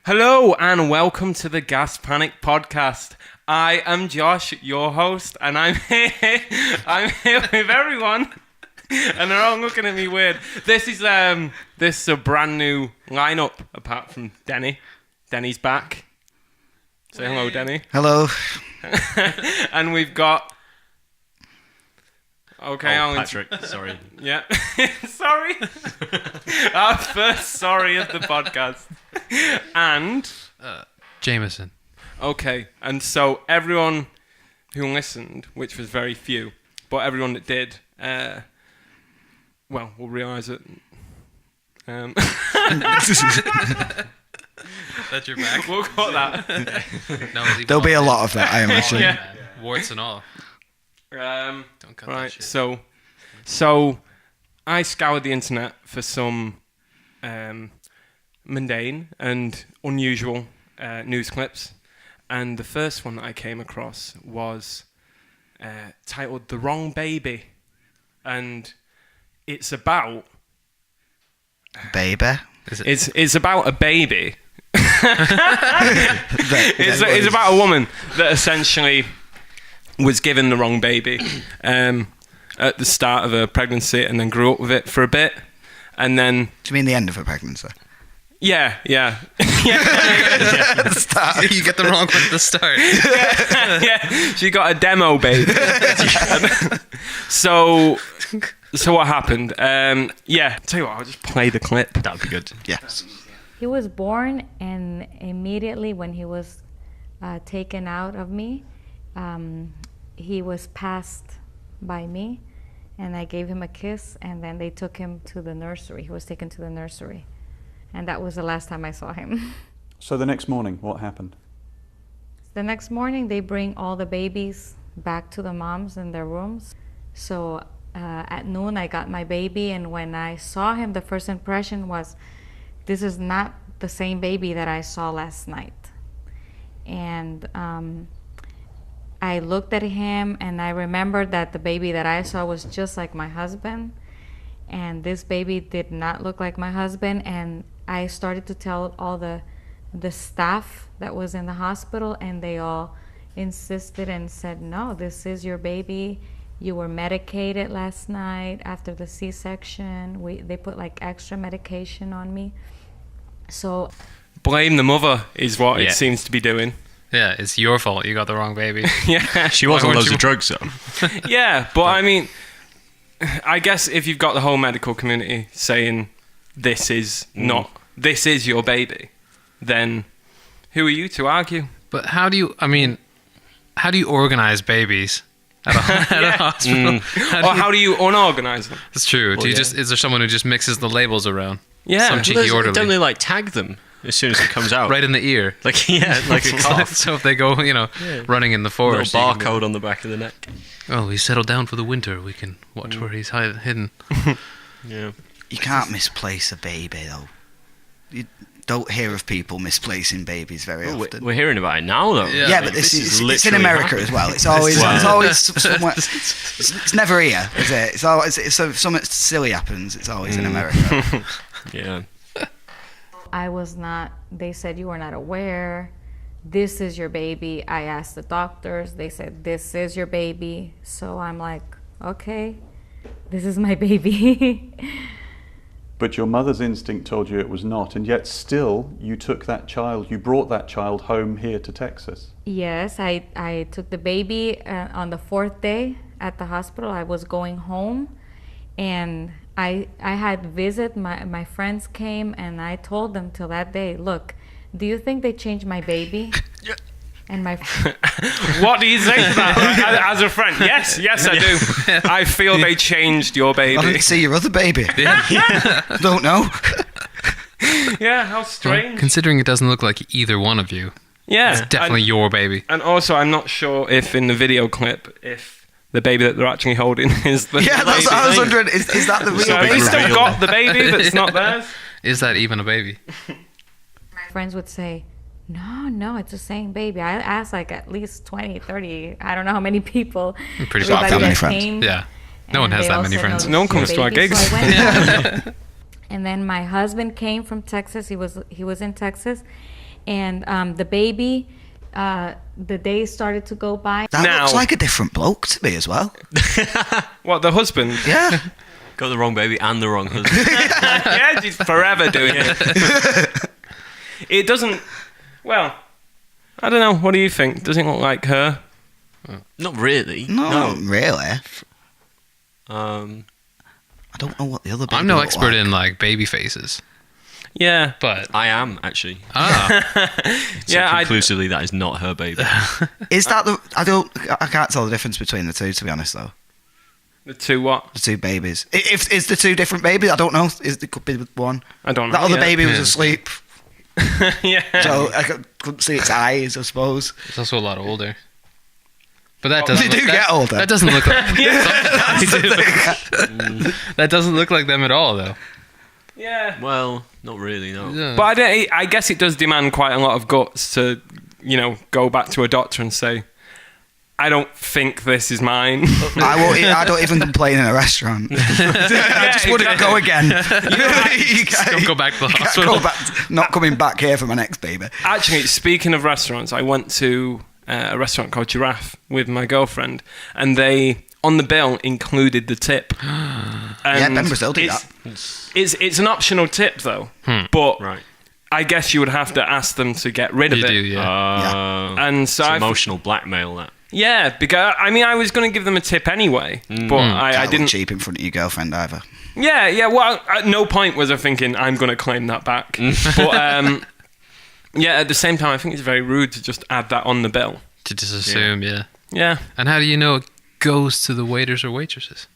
Hello and welcome to the Gas Panic Podcast. I am Josh, your host, and I'm here with everyone. And they're all looking at me weird. This is a brand new lineup apart from Denny. Denny's back. Say hello, Denny. Hello. And we've got... Okay, Patrick, sorry. Yeah. Sorry. Our first sorry of the podcast. And... Jameson. Okay, and so everyone who listened, which was very few, but everyone that did, will realise it. That's your back. We'll cut that. No, There'll be a lot of that, I imagine. Yeah. Warts and all. Don't cut Right, that shit. so I scoured the internet for some mundane and unusual news clips, and the first one that I came across was titled "The Wrong Baby," and it's about Baby. it's about a baby. It's about a woman that essentially was given the wrong baby at the start of her pregnancy and then grew up with it for a bit. And then... Do you mean the end of her pregnancy? Yeah. Yeah. You get the wrong one at the start. Yeah, she got a demo baby. So what happened? Tell you what, I'll just play the clip. That'd be good. Yes. He was born, and immediately when he was taken out of me, he was passed by me, and I gave him a kiss, and then they took him to the nursery. He was taken to the nursery, and that was the last time I saw him. So the next morning, what happened? The next morning, they bring all the babies back to the moms in their rooms. So at noon, I got my baby, and when I saw him, the first impression was, this is not the same baby that I saw last night. And I looked at him, and I remembered that the baby that I saw was just like my husband, and this baby did not look like my husband. And I started to tell all the staff that was in the hospital, and they all insisted and said, no, this is your baby. You were medicated last night after the C-section. They put like extra medication on me. So Blame the mother is what it seems to be doing. Yeah, it's your fault. You got the wrong baby. Yeah. She was on loads of drugs, though. Yeah, but I mean, I guess if you've got the whole medical community saying this is your baby, then who are you to argue? But how do you organize babies at a hospital? How do you unorganize them? That's true. Is there someone who just mixes the labels around? Yeah. Some cheeky orderly. Don't they tag them as soon as it comes out? Right in the ear. Like a cough. So if they go, running in the forest. Little barcode on the back of the neck. Oh, he's settled down for the winter. We can watch where he's hidden. Yeah. You can't misplace a baby, though. You don't hear of people misplacing babies very often. We're hearing about it now, though. Yeah, but it's in America as well. It's always somewhere. It's never here, is it? It's always if something silly happens. It's always in America. Yeah. I was not, they said, you were not aware. This is your baby. I asked the doctors. They said, this is your baby. So I'm like, okay, this is my baby. But your mother's instinct told you it was not, and yet still you brought that child home here to Texas. Yes, I took the baby on the 4th day at the hospital. I was going home, and I had my friends came, and I told them till that day, look, do you think they changed my baby? And my What do you say to that? As a friend? Yes, I do. I feel they changed your baby. I didn't see your other baby. Don't know. Yeah, how strange. Well, considering it doesn't look like either one of you. Yeah. It's definitely your baby. And also, I'm not sure if in the video clip, if the baby that they're actually holding is the Yeah, baby. that's what I was wondering. Is that the real So baby? they still got the baby that's not theirs? Is that even a baby? My friends would say, no, it's the same baby. I asked like at least 20, 30, I don't know how many people. Pretty Everybody popular. that many that friends. came, Yeah. No one and has they that all many said, friends. this No one is your comes to our baby. gigs. So I went and then my husband came from Texas. He was in Texas, And the baby, the days started to go by. That Now- looks like a different bloke to me as well. What, the husband? Yeah. Got the wrong baby and the wrong husband. Yeah, he's forever doing it. It doesn't. Well, I don't know. What do you think? Doesn't look like her. Not really. No, really. Um, I don't know what the other baby I'm no looked expert like. in like baby faces, Yeah. but I am actually. Yeah, I- Conclusively, that is not her baby. Is that the? I can't tell the difference between the two, to be honest, though. The two what? The two babies. If is the two different babies? I don't know. It could be one. I don't know. That other yeah. baby was asleep, Yeah. so I couldn't see its eyes, I suppose. it's also a lot older. But that doesn't. They do get older. That doesn't look like. That doesn't look like them at all, though. Yeah. Well, not really. No. Yeah. But I guess it does demand quite a lot of guts to, go back to a doctor and say, I don't think this is mine. I don't even complain in a restaurant. I just wouldn't go again. You can't- Don't go back to the you can't hospital. go back, not coming back here for my next baby. Actually, speaking of restaurants, I went to a restaurant called Giraffe with my girlfriend, and they, on the bill, included the tip. Yeah, Ben Brazil did that. It's an optional tip, though. But Right. I guess you would have to ask them to get rid of You it. do, yeah. And so It's I emotional blackmail. That. yeah, because I was going to give them a tip anyway, but I Can't look didn't. cheap in front of your girlfriend either. Yeah. Well, at no point was I thinking I'm going to claim that back. But yeah, at the same time, I think it's very rude to just add that on the bill. To just assume, yeah. Yeah. And how do you know it goes to the waiters or waitresses?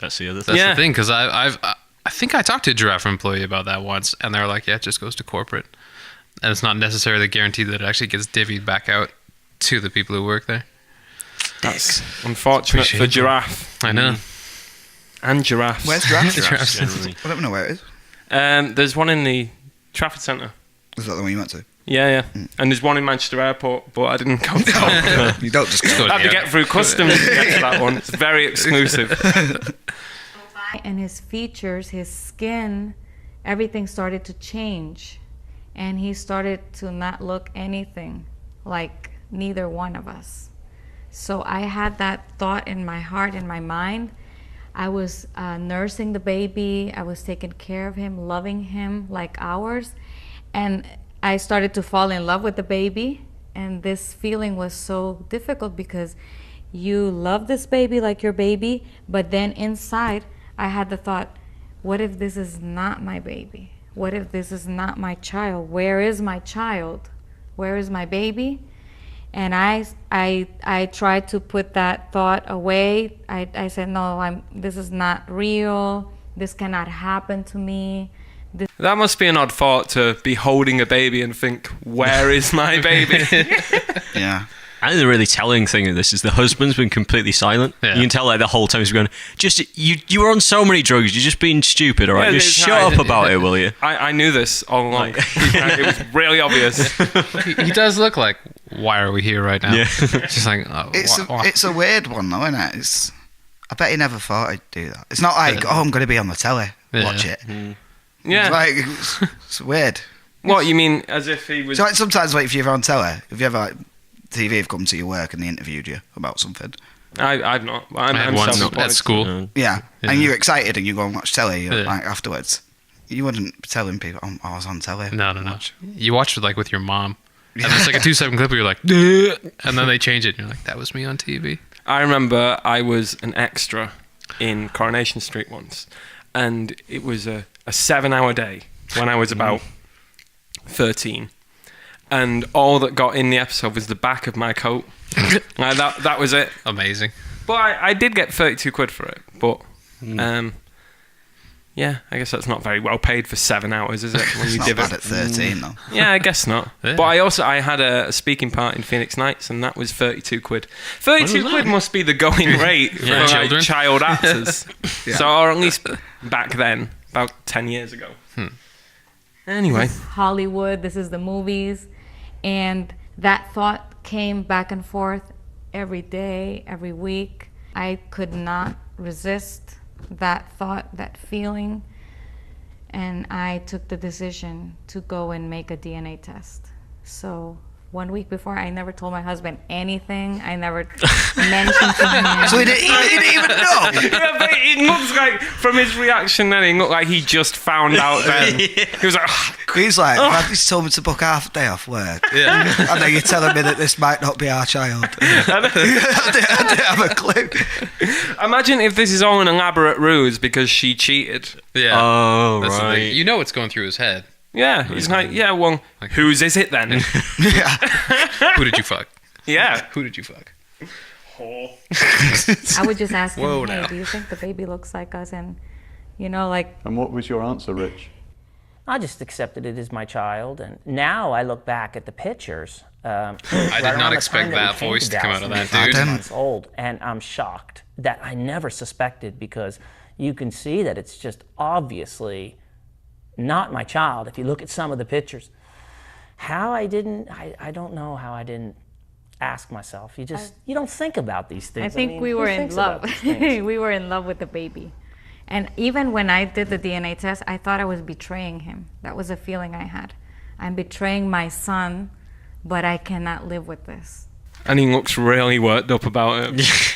That's the other thing. That's Yeah. the thing, because I think I talked to a Giraffe employee about that once, and they were like, yeah, it just goes to corporate. And it's not necessarily guaranteed that it actually gets divvied back out to the people who work there. That's unfortunate for appreciate Giraffe I know. and Giraffe. Where's Giraffe? Giraffes generally. I don't know where it is. There's one in the Trafford Centre. Is that the one you went to? Yeah. And there's one in Manchester Airport, but I didn't go to that one. You don't just go. I had to get through customs to get to that one. It's very exclusive. And his features, his skin, everything started to change. And he started to not look anything like neither one of us. So I had that thought in my heart, in my mind. I was nursing the baby. I was taking care of him, loving him like ours. And I started to fall in love with the baby. And this feeling was so difficult because you love this baby like your baby, but then inside I had the thought, what if this is not my baby? What if this is not my child? Where is my child? Where is my baby? And I tried to put that thought away. I said, no, this is not real. This cannot happen to me. That must be an odd thought to be holding a baby and think, where is my baby? Yeah. I think the really telling thing of this is the husband's been completely silent. Yeah. You can tell like the whole time he's going, just you were on so many drugs, you're just being stupid, all right? Yeah, just it's shut not- up about it, will you? I knew this all along. It was really obvious. He does look like, why are we here right now? Yeah. Just like, oh, It's a weird one though, isn't it? I bet he never thought I'd do that. It's not like, I'm going to be on the telly, Yeah. watch it. Yeah. Like, it's weird. What, you mean as if he was... So like, sometimes, like, if you're on telly, if you ever like, TV have come to your work and they interviewed you about something, I've not. I'm I had one self-employed. at school. yeah, Yeah. and you're excited and you go and watch telly Yeah. like afterwards, you wouldn't be telling people, I was on telly. No. You watch it like with your mom. And it's like a 2-second clip where you're like, "Duh," and then they change it and you're like, that was me on TV. I remember I was an extra in Coronation Street once, and it was a 7-hour day when I was about 13. And all that got in the episode was the back of my coat. Like, that was it. Amazing. But I did get 32 quid for it. But yeah, I guess that's not very well paid for 7 hours, is it? When It's you not div bad it. at 13 though. Yeah, I guess not. Yeah. But I had a speaking part in Phoenix Nights, and that was 32 quid. 32 quid must be the going rate for Yeah, like, children. child actors. So, or at least back then, about 10 years ago. Anyway, Hollywood, this is the movies. And that thought came back and forth every day, every week. I could not resist that thought, that feeling. And I took the decision to go and make a DNA test. So 1 week before, I never told my husband anything. I never mentioned to him. So he didn't even know. Yeah, but it looks like, from his reaction then, it looked like he just found out then. He was like, He's like, "I've just told me to book half a day off work." Yeah. And then you're telling me that this might not be our child. I didn't have a clue. imagine if this is all an elaborate ruse because she cheated. Yeah. Oh, That's the thing. right. You know what's going through his head. Yeah, he's like, yeah, well, whose is it then? Yeah. Who did you fuck? Yeah. Who did you fuck? I would just ask Whoa, him, hey, now. do you think the baby looks like us? And, you know, like, And what was your answer, Rich? I just accepted it as my child, and now I look back at the pictures. I did not expect that voice to come out of that dude. 6 months old, and I'm shocked that I never suspected, because you can see that it's just obviously not my child. If you look at some of the pictures, I don't know how I didn't ask myself. You don't think about these things. I think we were in love. We were in love with the baby. And even when I did the DNA test, I thought I was betraying him. That was a feeling I had. I'm betraying my son, but I cannot live with this. And he looks really worked up about it.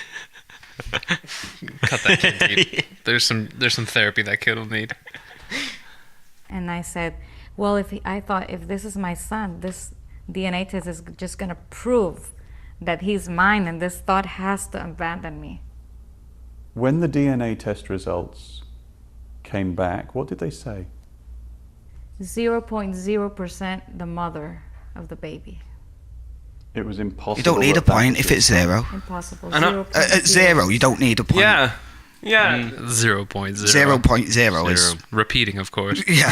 Cut that kid deep. There's some therapy that kid will need. And I said, well, I thought if this is my son, this DNA test is just going to prove that he's mine, and this thought has to abandon me. When the DNA test results came back, what did they say? 0.0% the mother of the baby. It was impossible. You don't need a that that point was if it's 0. Impossible. And At 0, you don't need a point. Yeah. Yeah. 0.0. 0.0 is... Repeating, of course. Yeah.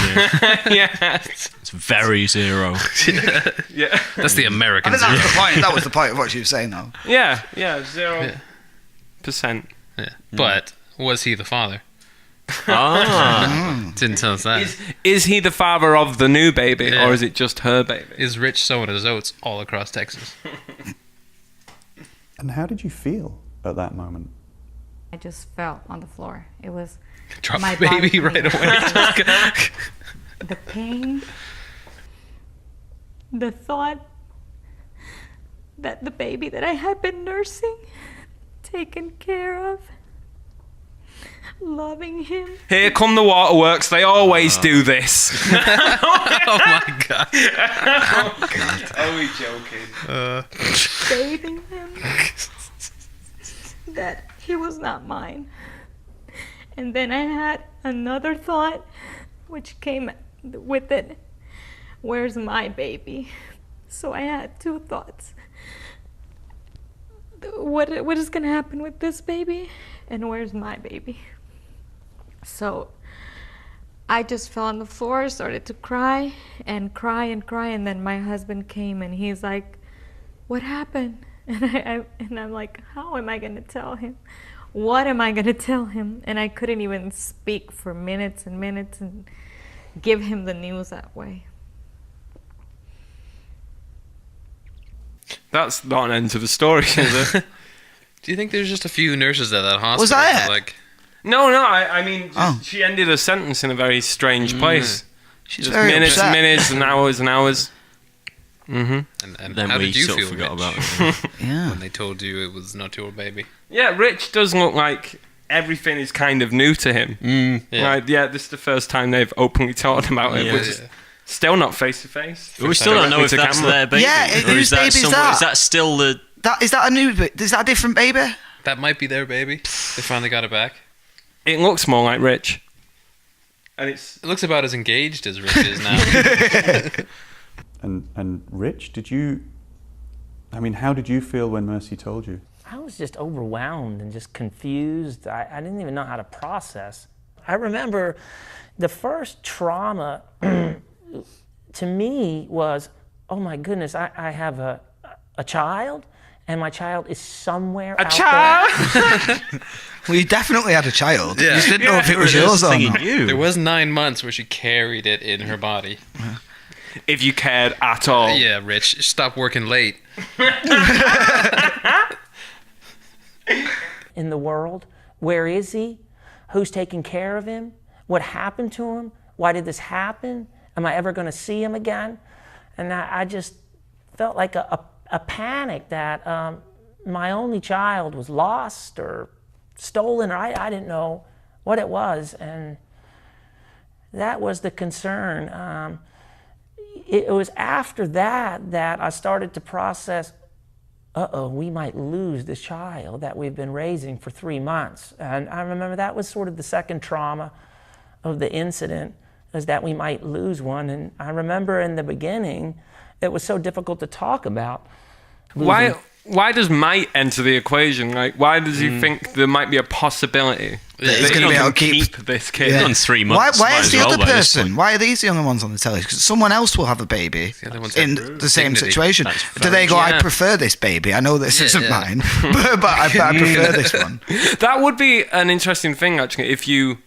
Yeah. It's very zero. Yeah. That's the I American think zero. that's the point. That was the point of what she was saying, though. Yeah. 0%. Yeah. But was he the father? Ah. Didn't tell us that. Is he the father of the new baby, Yeah. or is it just her baby? Is Rich sowing his oats all across Texas? And how did you feel at that moment? I just fell on the floor. It was Drop my the baby body right coming away. the pain, the thought that the baby that I had been nursing, taken care of, loving him, Here come the waterworks. They always do this. Oh my god. Are we joking? bathing him, that he was not mine. And then I had another thought, which came with it. Where's my baby? So I had two thoughts. What is going to happen with this baby? And where's my baby? So I just fell on the floor, started to cry and cry and cry. And then my husband came and he's like, what happened? And I'm like, how am I going to tell him? What am I going to tell him? And I couldn't even speak for minutes and minutes and give him the news that way. That's not an end to the story, is it? Do you think there's just a few nurses at that hospital? Was that it? Like, No, I mean, Oh. she ended a sentence in a very strange place. She's Just very minutes upset. and minutes and hours and hours. and Then how we did you sort of feel, forgot Rich, about it. Yeah. when they told you it was not your baby? Yeah, Rich does look like everything is kind of new to him. Yeah. Like, yeah, this is the first time they've openly talked about it, Yeah. which is still not face to face. We still don't know if that's their baby. Yeah, or whose is that baby is someone- that? Is that still the... Is that a new... Is that a different baby? That might be their baby. They finally got it back. It looks more like Rich. And it's It looks about as engaged as Rich is now. And Rich, how did you feel when Mercy told you? I was just overwhelmed and just confused. I didn't even know how to process. I remember the first trauma to me was, oh my goodness, I have a child, and my child is somewhere out there. Well, you definitely had a child. Yeah. You just didn't know if it was yours or Thinking not. you. There was 9 months where she carried it in her body. if you cared at all. Yeah, Rich, stop working late. In the world. Where is he? Who's taking care of him? What happened to him? Why did this happen? Am I ever going to see him again? And I just, felt like a panic that my only child was lost or stolen, or I didn't know what it was, and that was the concern. It was after that I started to process, we might lose this child that we've been raising for 3 months. And I remember that was sort of the second trauma of the incident, is that we might lose one. And I remember in the beginning, it was so difficult to talk about losing. Why does might enter the equation? Like, why does he think there might be a possibility that he's gonna be able to keep this kid? Yeah. Done 3 months. Why might is as the well other by this person? point. Why are these the only ones on the telly? Because someone else will have a baby The other ones in have the same dignity. situation. That's Do they go, Yeah. I prefer this baby. I know this isn't yeah. mine, but I prefer this one. That would be an interesting thing, actually, if you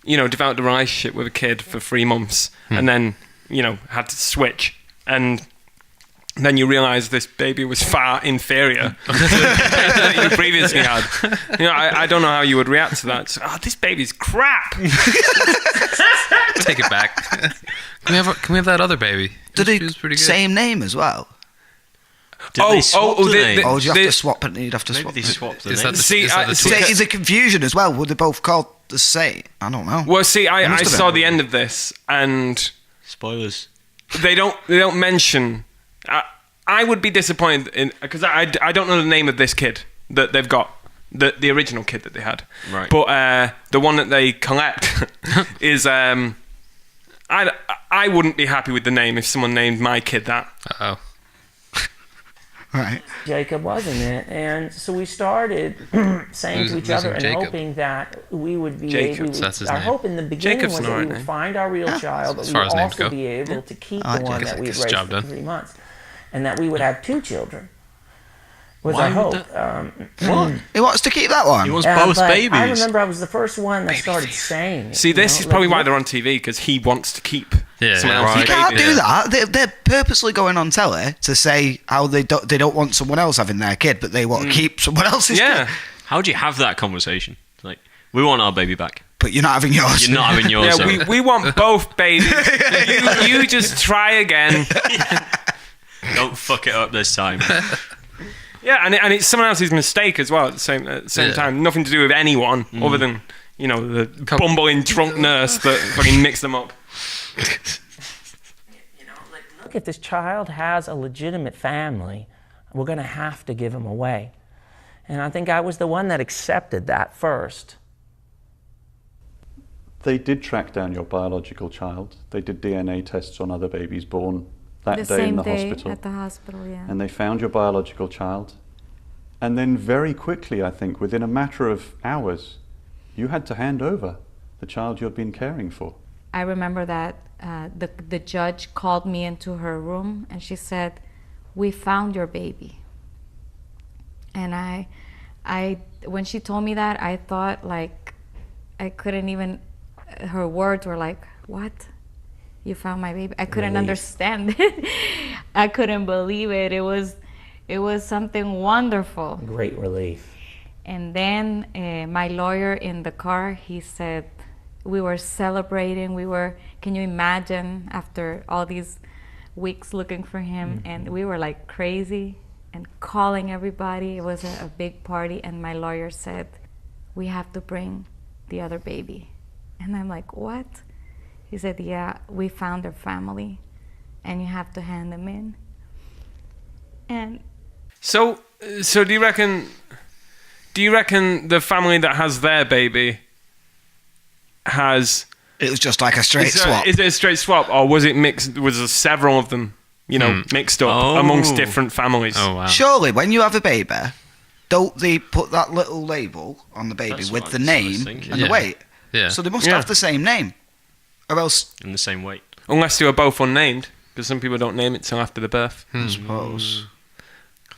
developed a relationship with a kid for 3 months and then, had to switch, and then you realise this baby was far inferior to the baby that you previously had. I don't know how you would react to that. It's, this baby's crap. Take it back. Can we have that other baby? Do She they was pretty good. same name as well? Did they swap the name? Or do you have They- to swap it? You'd have to Maybe swap they it. swapped the Is name. that the, See, is that the see, twist? Is there confusion as well? Were they both called the same? I don't know. Well, see, I must have saw been. the end of this, and Spoilers. they don't mention. I would be disappointed because I don't know the name of this kid that they've got, the original kid that they had. Right. But the one that they collect is I wouldn't be happy with the name if someone named my kid that. Uh-oh. Right. Jacob wasn't it, and so we started saying to each Losing other and Jacob. hoping that we would be Jacob, able. that's his Our name. hope in the beginning Jacob's was an that we alright would name. find our real child, but as we far would as names also go. be able to keep I the like one Jacob. that we Gets had the raised job for done. 3 months, and that we would have 2 children. Was Why our would hope. What? He wants to keep that one. He wants Yeah, both but babies. I remember I was the first one that started saying it. See, this you is know, probably like, why they're on TV, because he wants to keep Yeah, someone right. else's You baby. can't do that. They're purposely going on telly to say how they don't want someone else having their kid, but they want to keep someone else's Yeah. kid. How do you have that conversation? Like, we want our baby back. But you're not having yours. You're not having yours. Yeah, so- we want both babies. you just try again. Don't fuck it up this time. Yeah, and it's someone else's mistake as well at the same Yeah. time. Nothing to do with anyone other than, the bumbling drunk nurse that fucking mixed them up. Look, if this child has a legitimate family, we're going to have to give him away. And I think I was the one that accepted that first. They did track down your biological child. They did DNA tests on other babies born that The day in same the day hospital. at the hospital, yeah. And they found your biological child. And then very quickly, I think, within a matter of hours, you had to hand over the child you'd been caring for. I remember that the judge called me into her room and she said, "We found your baby." And I when she told me that, I thought like I couldn't even. Her words were like, "What? You found my baby?" I couldn't understand it. I couldn't believe it. It was something wonderful. Great relief. And then my lawyer in the car, he said, we were celebrating. Can you imagine, after all these weeks looking for him, and we were like crazy and calling everybody. It was a big party, and my lawyer said, we have to bring the other baby. And I'm like, what? He said, yeah, we found their family, and you have to hand them in. And So do you reckon the family that has their baby has... It was just like a straight swap. Is it a straight swap, or was it mixed? Was there several of them, mixed up Oh. amongst different families? Oh, wow. Surely, when you have a baby, don't they put that little label on the baby That's with what the I was name thinking. and the Yeah. weight? Yeah. So they must Yeah. have the same name, or else In the same weight. Unless they were both unnamed, because some people don't name it till after the birth. I suppose.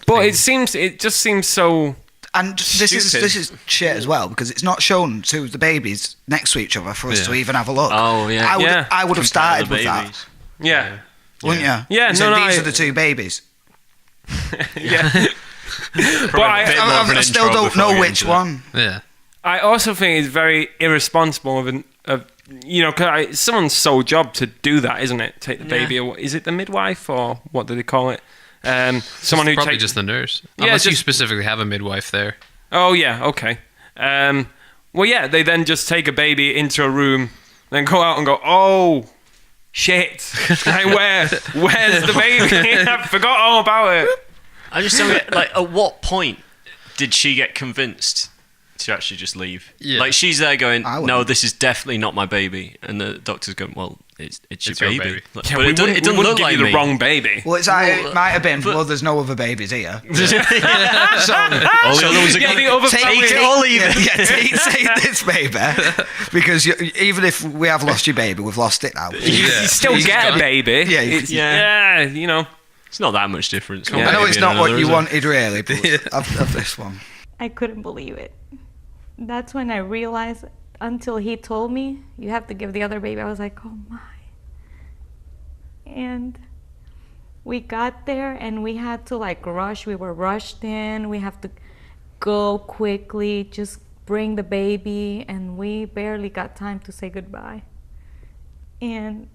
But it just seems so. And this Stupid. is shit as well, because it's not shown to the babies next to each other for us Yeah. to even have a look. Oh, yeah. I would Yeah. I would have started Compare with the that, babies. Yeah, wouldn't you? Yeah, You said, no, these I- are the two babies. yeah. But I still don't know which one. Yeah. I also think it's very irresponsible of cause it's someone's sole job to do that, isn't it? Take the baby away. Is it the midwife or what do they call it? Someone who Probably takes. just the nurse. Yeah, Unless you just- specifically have a midwife there. Oh yeah, okay. Well, yeah, they then just take a baby into a room, then go out and go, oh shit, like, where's the baby? I forgot all about it. I just don't get, like, at what point did she get convinced to actually just leave? Yeah. Like, she's there going, I wouldn't. no, this is definitely not my baby. And the doctor's going, well, it's your your baby. baby. Like, Yeah, but it doesn't we wouldn't look give like you the me. wrong baby. Well, it might have been. Well, there's no other babies here. All the other ones are Yeah, going, the other take family- it or leave Yeah, it. take this baby, because even if we have lost your baby, we've lost it now. You still get a baby. Yeah, Yeah, you know. It's not that much difference. I know it's not what you want. wanted really, but of this one. I couldn't believe it. That's when I realized, until he told me, you have to give the other baby, I was like, oh my. And we got there and we had to like rush. We were rushed in. We have to go quickly, just bring the baby, and we barely got time to say goodbye. And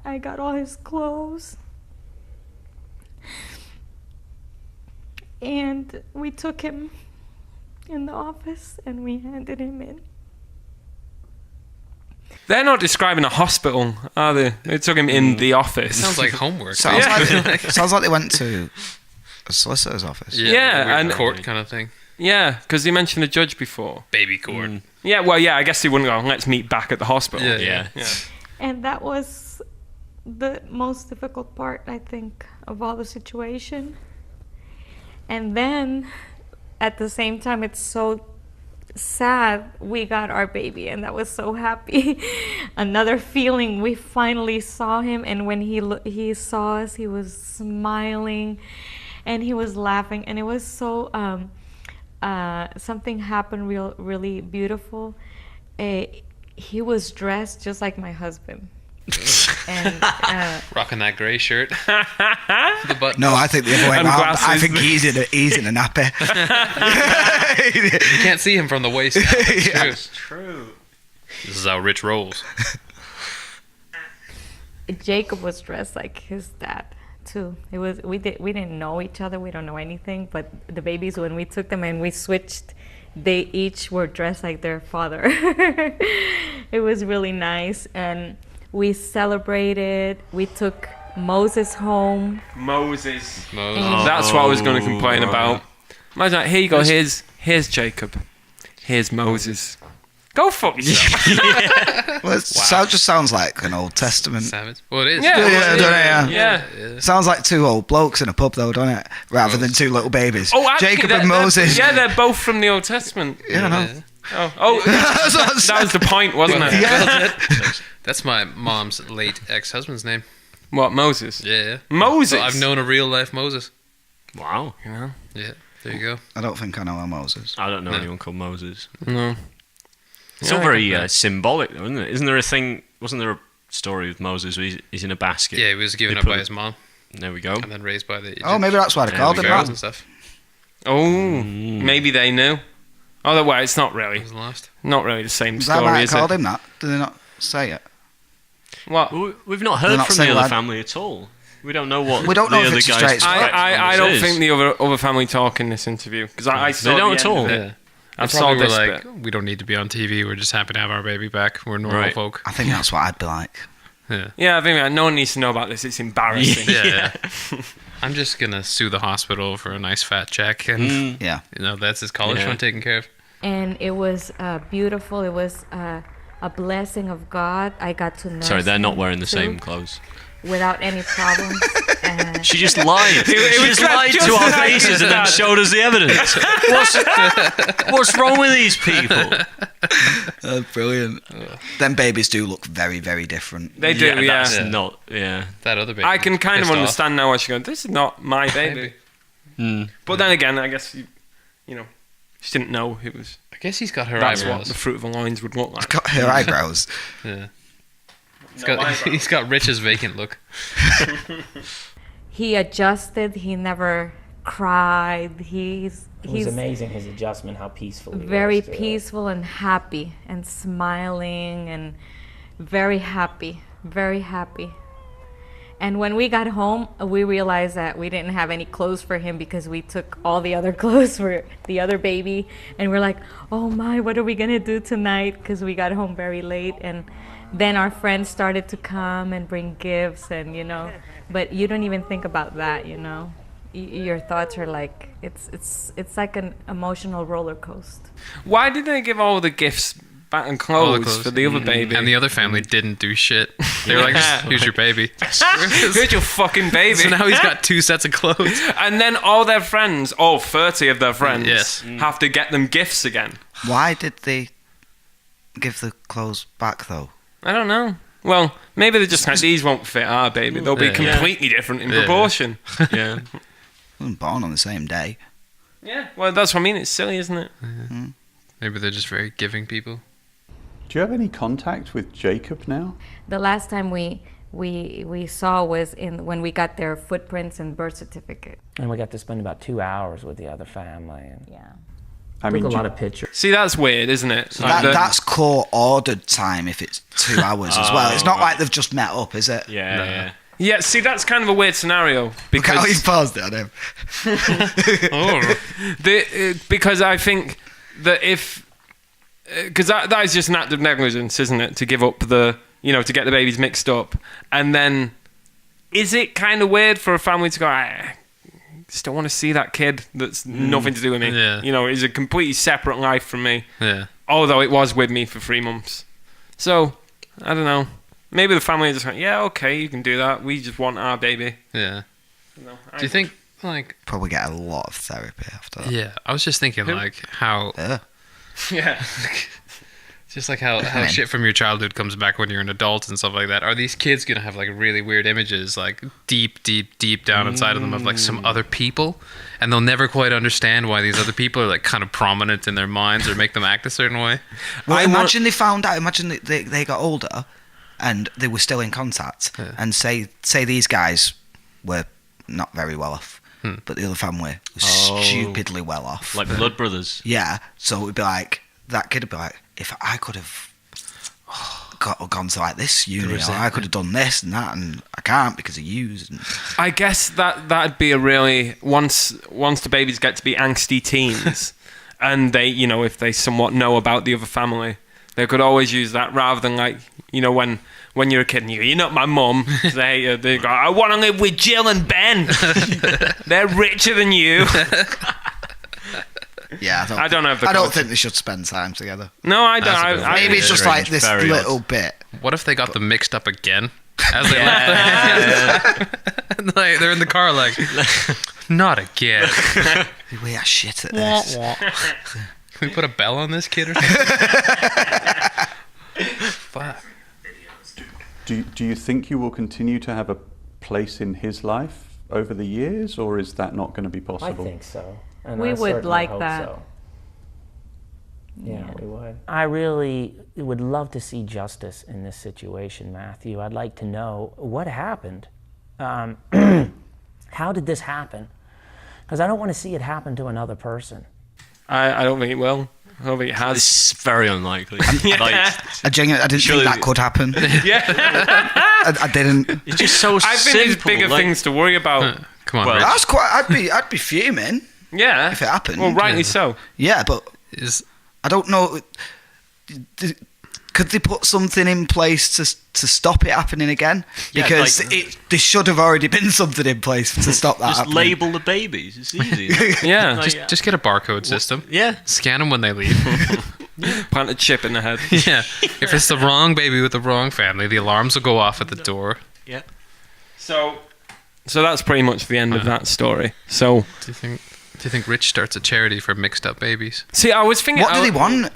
I got all his clothes. And we took him in the office and we handed him in. They're not describing a hospital, are they? They took him in the office. Sounds like homework. Sounds like they went to a solicitor's office. Yeah, weird and- court kind of thing. Yeah, because you mentioned the judge before. Baby court. Yeah, well, yeah, I guess he wouldn't go, let's meet back at the hospital. Yeah. Yeah. And that was the most difficult part, I think, of all the situation. And then, at the same time, it's so sad we got our baby, and that was so happy. Another feeling, we finally saw him, and when he saw us, he was smiling, and he was laughing, and it was so something happened really beautiful. He was dressed just like my husband. And Rocking that grey shirt. The button. No, I think the other way And around. glasses. I think he's in a nappy. You can't see him from the waist down. It's true. True. This is how Rich rolls. Jacob was dressed like his dad too. It was we didn't know each other. We don't know anything. But the babies, when we took them and we switched, they each were dressed like their father. It was really nice, and we celebrated. We took Moses home. Moses. Moses. That's what I was going to complain about. Imagine that. Here you go. Here's Jacob. Here's Moses. Go fuck yourself. Well, it just sounds like an Old Testament. Savage. Well, it is. Yeah, don't it? Yeah. Sounds like two old blokes in a pub, though, don't it? Rather than two little babies. Oh, actually, Jacob they're- and Moses. Yeah, they're both from the Old Testament. Yeah, I know. Oh, That's what I'm that was the point, wasn't it? Yeah. That's my mom's late ex-husband's name. What, Moses? Yeah. Moses? So I've known a real life Moses. Wow. You know? Yeah. There you go. I don't think I know a Moses. I don't know No. anyone called Moses. No. It's Yeah, all I very get that. symbolic, though, isn't it? Isn't there a thing? Wasn't there a story with Moses where he's in a basket? Yeah, he was given They up put by him- his mom There we go. and then raised by the Oh, maybe that's why they There called we him go. pharaohs that. and stuff. Oh, maybe they knew. Oh, well, it's not He really. was lost. Not really the same That story, might have is called it? him that. Did they not say it? What? Well, we've not They're heard not from saying the other lad. family at all. We don't know what We don't the know if other it's a guy's straight story. I perspective don't is. think the other family talk in this interview because I saw They don't the at end all. of it. Yeah. I They saw probably were this like, bit. we don't need to be on TV. We're just happy to have our baby back. We're normal Right. folk. I think that's what I'd be like. Yeah. Yeah, I think no one needs to know about this. It's embarrassing. Yeah. I'm just gonna sue the hospital for a nice fat check, and Yeah. that's his college Yeah. fund taken care of. And it was beautiful. It was a blessing of God. I got to know. Sorry, they're not wearing the same clothes. without any problems. And She just lied. It She was just lied just to our like faces his and then dad. showed us the evidence. What's wrong with these people? Brilliant. Them babies do look very, very different. They do, yeah. That's not, yeah. That other baby. I can kind of pissed off. understand now why she goes, this is not my baby. But then again, I guess, you know, she didn't know it was. I guess he's got her That's what eyebrows. the fruit of the loins would look like. Got her eyebrows. Yeah. He's No got eyebrows. he's got Rich's vacant look. he adjusted. He never cried. He's It was amazing his adjustment, how peaceful he very was. peaceful and happy and smiling and very happy, very happy. And when we got home, we realized that we didn't have any clothes for him because we took all the other clothes for the other baby. And we're like, oh my, what are we going to do tonight? Because we got home very late. And then our friends started to come and bring gifts and, but you don't even think about that, Your thoughts are like, it's like an emotional roller coaster. Why did they give all the gifts back and clothes for the other baby? And the other family didn't do shit. They were like, here's your baby. Here's your fucking baby. So now he's got 2 sets of clothes. And then all their friends, all 30 of their friends, Yes. have to get them gifts again. Why did they give the clothes back though? I don't know. Well, maybe they're just like, these won't fit our baby. They'll be completely different in proportion. Yeah. I wasn't born on the same day. Yeah. Well, that's what I mean. It's silly, isn't it? Maybe they're just very giving people. Do you have any contact with Jacob now? The last time we saw was when we got their footprints and birth certificate. And we got to spend about 2 hours with the other family. And Yeah. I took mean, a lot of pictures. See, that's weird, isn't it? Like That's court-ordered time if it's 2 hours as well. It's not like they've just met up, is it? Yeah, yeah. yeah, see, that's kind of a weird scenario. Look how he Because, paused it on him. because I think that because that is just an act of negligence, isn't it? To give up to get the babies mixed up. And then, is it kind of weird for a family to go, I just don't want to see that kid that's nothing to do with me. Yeah. It's a completely separate life from me. Yeah. Although it was with me for 3 months. So, I don't know. Maybe the family is just like, yeah, okay, you can do that. We just want our baby. Yeah. No, Do you think, like... Probably get a lot of therapy after that. Yeah, I was just thinking, like, how... Yeah. Yeah. Just like how shit from your childhood comes back when you're an adult and stuff like that. Are these kids going to have, like, really weird images, like, deep, deep, deep down inside of them of, like, some other people? And they'll never quite understand why these other people are, like, kind of prominent in their minds or make them act a certain way. Well, imagine they found out. Imagine they got older, and they were still in contact. Yeah. And say these guys were not very well off, but the other family was stupidly well off. Like blood brothers. Yeah. So it'd be like that kid would be like, if I could have gone to like this uni, or I could have done this and that, and I can't because of you. I guess that'd be a really once the babies get to be angsty teens, and they if they somewhat know about the other family, they could always use that rather than like when you're a kid and you're not my mum. They go, I want to live with Jill and Ben. They're richer than you. Yeah, I don't know if I don't think they should spend time together. No, I don't. Maybe it's just like this Very little odd. bit. What if they got them mixed up again? As they left their like, they're in the car like, not again. We are shit at this. Can we put a bell on this kid or something? Fuck. Do you think you will continue to have a place in his life over the years, or is that not going to be I possible? think so. And We I would certainly like hope that. so. Yeah, we would. I really would love to see justice in this situation, Matthew. I'd like to know what happened. How did this happen? Because I don't want to see it happen to another person. I don't think it will. I don't think it has. It's very unlikely. Like, I didn't Surely- think that could happen. Yeah. I didn't. it's just so I think there's simple. bigger like, things to worry about. Come on, Well, Rich. That's quite. I'd be fuming Yeah. if it happened. Well, rightly so. Yeah, but Is I don't know. Could they put something in place to stop it happening again? Yeah, Because like- there should have already been something in place to stop that Just happening. label the babies. It's easy. Yeah. Like, just get a barcode system. yeah. Scan them when they leave. Plant a chip in the head. Yeah. If it's the wrong baby with the wrong family, the alarms will go off at the door. Yeah. So that's pretty much the end of that story. So Do you think Rich starts a charity for mixed up babies? see, I was thinking. What do they want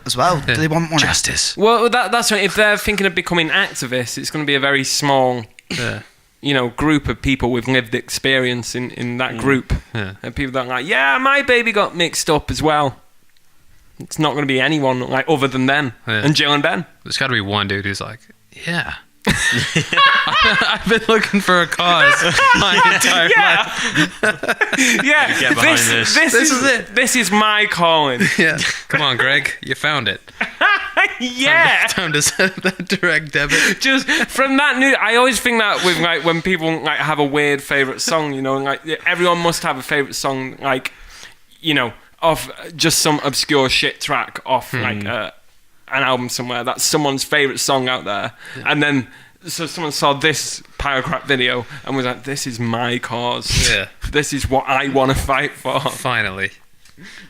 as well? Do they want money? Justice. Well, that's right. If they're thinking of becoming activists, it's going to be a very small, Yeah. group of people with lived experience in that group. Yeah. And people that are like, yeah, my baby got mixed up as well. It's not going to be anyone like other than them Yeah. and Jill and Ben. There's got to be one dude who's like, yeah. I've been looking for a cause my entire life. Yeah, Get behind this. This is it. This is my calling. Yeah. Come on, Greg. You found it. Yeah. Time to set up that direct debit. Just from that new, I always think that with like when people like have a weird favorite song, you know, like everyone must have a favorite song, like, you know, of just some obscure shit track off like an album somewhere. That's someone's favorite song out there, and then so someone saw this Pyrocrap video and was like, "This is my cause. Yeah. This is what I want to fight for." Finally.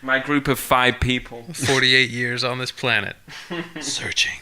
My group of 5 people. 48 years on this planet. Searching.